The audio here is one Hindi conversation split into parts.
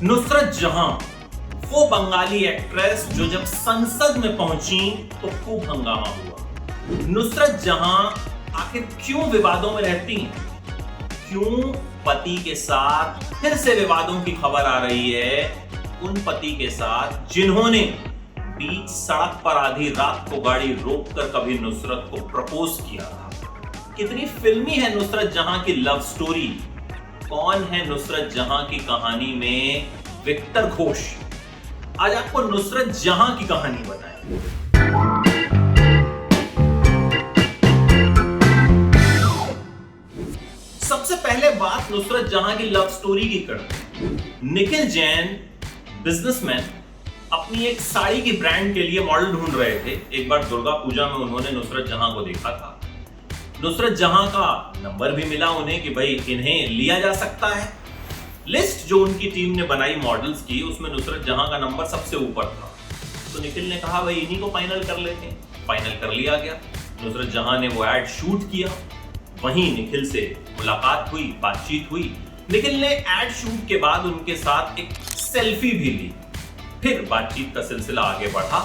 नुसरत जहां, वो बंगाली एक्ट्रेस जो जब संसद में पहुंची तो खूब हंगामा हुआ। नुसरत जहां आखिर क्यों विवादों में रहती हैं? क्यों पति के साथ फिर से विवादों की खबर आ रही है? उन पति के साथ जिन्होंने बीच सड़क पर आधी रात को गाड़ी रोककर कभी नुसरत को प्रपोज किया था। कितनी फिल्मी है नुसरत जहां की लव स्टोरी। कौन है नुसरत जहां की कहानी में विक्टर घोष? आज आपको नुसरत जहां की कहानी बताएं। सबसे पहले बात नुसरत जहां की लव स्टोरी की करते हैं। निखिल जैन बिजनेसमैन अपनी एक साड़ी की ब्रांड के लिए मॉडल ढूंढ रहे थे। एक बार दुर्गा पूजा में उन्होंने नुसरत जहां को देखा था। नुसरत जहां का नंबर भी मिला उन्हें कि भाई इन्हें लिया जा सकता है। लिस्ट जो उनकी टीम ने बनाई मॉडल्स की, उसमें नुसरत जहां का नंबर सबसे ऊपर था। तो निखिल ने कहा भाई इन्हीं को फाइनल कर लेते हैं। फाइनल कर लिया गया। नुसरत जहां ने वो एड शूट किया। वहीं निखिल से मुलाकात हुई, बातचीत हुई। निखिल ने एड शूट के बाद उनके साथ एक सेल्फी भी ली। फिर बातचीत का सिलसिला आगे बढ़ा।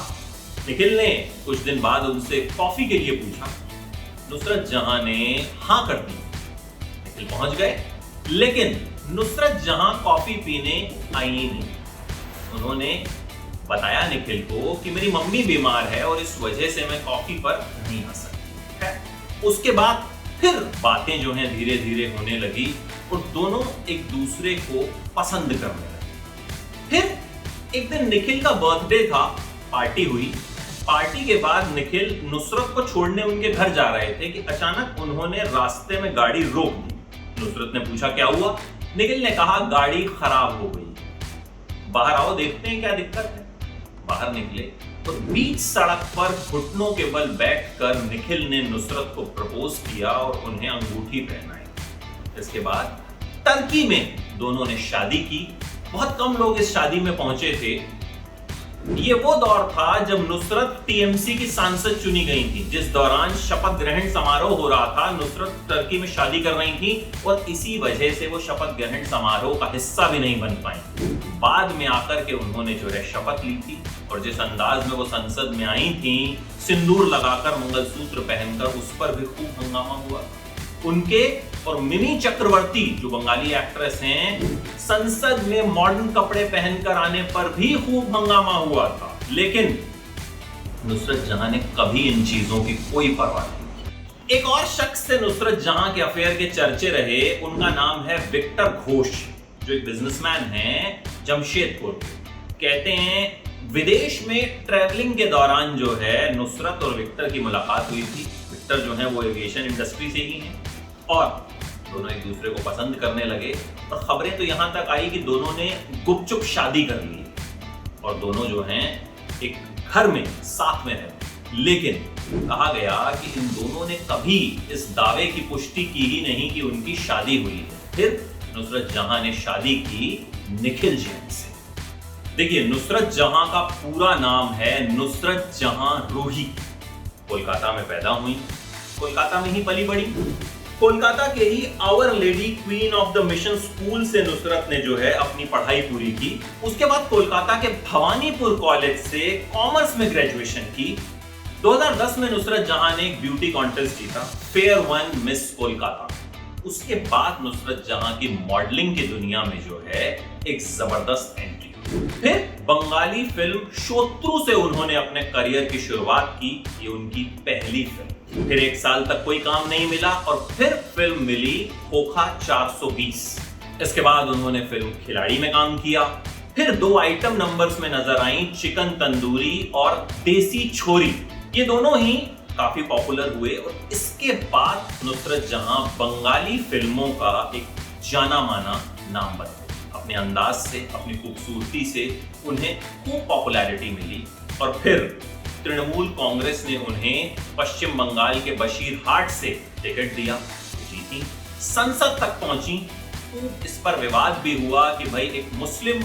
निखिल ने कुछ दिन बाद उनसे कॉफी के लिए पूछा। नुसरत जहां ने हां कर दी। निखिल पहुंच गए, लेकिन नुसरत जहां कॉफी पीने आई नहीं। उन्होंने बताया निखिल को कि मेरी मम्मी बीमार है और इस वजह से मैं कॉफी पर नहीं आ सकती है। उसके बाद फिर बातें जो हैं धीरे धीरे होने लगी और दोनों एक दूसरे को पसंद करने लगे। फिर एक दिन निखिल का बर्थडे था, पार्टी हुई। पार्टी के बाद निखिल नुसरत को छोड़ने उनके घर जा रहे थे कि अचानक उन्होंने रास्ते में गाड़ी रोक दी। नुसरत ने पूछा क्या हुआ? निखिल ने कहा गाड़ी खराब हो गई। बाहर आओ देखते हैं क्या दिक्कत है। बाहर निकले तो बीच सड़क पर घुटनों के बल बैठकर निखिल ने नुसरत को प्रपोज किया और उन्हें अंगूठी पहनाई। इसके बाद टर्की में दोनों ने शादी की। बहुत कम लोग इस शादी में पहुंचे थे। ये वो दौर था जब नुसरत टीएमसी की सांसद चुनी गई थी। जिस दौरान शपथ ग्रहण समारोह हो रहा था, नुसरत टर्की में शादी कर रही थी और इसी वजह से वो शपथ ग्रहण समारोह का हिस्सा भी नहीं बन पाई। बाद में आकर के उन्होंने जो है शपथ ली थी और जिस अंदाज में वो संसद में आई थी, सिंदूर लगाकर, मंगलसूत्र पहनकर, उस पर भी खूब हंगामा हुआ। उनके और मिमी चक्रवर्ती जो बंगाली एक्ट्रेस हैं, संसद में मॉडर्न कपड़े पहनकर आने पर भी खूब हंगामा हुआ था। लेकिन नुसरत जहां ने कभी इन चीजों की कोई परवाह नहीं की। एक और शख्स से नुसरत जहां के अफेयर के चर्चे रहे। उनका नाम है विक्टर घोष, जो एक बिजनेसमैन हैं जमशेदपुर। कहते हैं विदेश में ट्रैवलिंग के दौरान जो है नुसरत और विक्टर की मुलाकात हुई थी। विक्टर जो है वो एविएशन इंडस्ट्री से ही हैं और दोनों एक दूसरे को पसंद करने लगे। और खबरें तो यहां तक आई कि दोनों ने गुपचुप शादी कर ली और दोनों जो हैं एक घर में साथ में रहते। लेकिन कहा गया कि इन दोनों ने कभी इस दावे की पुष्टि की ही नहीं कि उनकी शादी हुई है। फिर नुसरत जहां ने शादी की निखिल जैन से। देखिए, नुसरत जहां का पूरा नाम है नुसरत जहां रूही। कोलकाता में पैदा हुई, कोलकाता में ही पली बड़ी। कोलकाता के ही our lady queen of the mission school से नुसरत ने जो है अपनी पढ़ाई पूरी की। उसके बाद कोलकाता के भवानीपुर कॉलेज से कॉमर्स में ग्रेजुएशन की। 2010 में नुसरत जहां ने एक ब्यूटी कॉन्टेस्ट जीता, फेयर वन मिस कोलकाता। उसके बाद नुसरत जहां की मॉडलिंग की दुनिया में जो है एक जबरदस्त एंट्री। फिर बंगाली फिल्म शोत्रु से उन्होंने अपने करियर की शुरुआत की। ये उनकी पहली फिल्म। फिर एक साल तक कोई काम नहीं मिला और फिर फिल्म मिली खोखा 420। इसके बाद उन्होंने फिल्म खिलाड़ी में काम किया। फिर 2 आइटम नंबर्स में नजर आई, चिकन तंदूरी और देसी छोरी। ये दोनों ही काफी पॉपुलर हुए और इसके बाद नुसरत जहां बंगाली फिल्मों का एक जाना माना नाम बन गए। अपने अंदाज से, अपनी खूबसूरती से उन्हें खूब पॉपुलैरिटी मिली और फिर तृणमूल कांग्रेस ने उन्हें पश्चिम बंगाल के बशीरहाट से टिकट दिया, जीती, संसद तक पहुंची। तो इस पर विवाद भी हुआ कि भाई एक मुस्लिम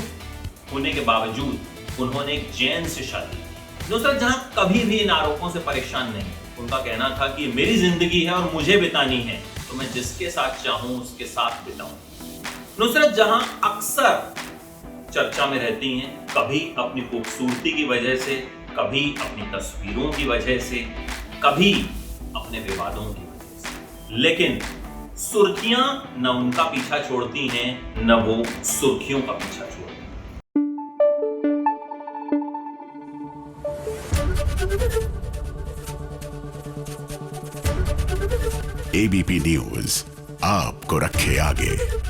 होने के बावजूद उन्होंने एक जैन से शादी की। नुसरत जहां कभी भी इन आरोपों से परेशान नहीं। उनका कहना था कि मेरी जिंदगी है और मुझे बितानी है, तो मैं जिसके साथ चाहूं उसके साथ बिताऊं। नुसरत जहां अक्सर चर्चा में रहती हैं, कभी अपनी खूबसूरती की वजह से, कभी अपनी तस्वीरों की वजह से, कभी अपने विवादों की वजह से। लेकिन सुर्खियां न उनका पीछा छोड़ती हैं, न वो सुर्खियों का पीछा छोड़ती हैं। एबीपी न्यूज आपको रखे आगे।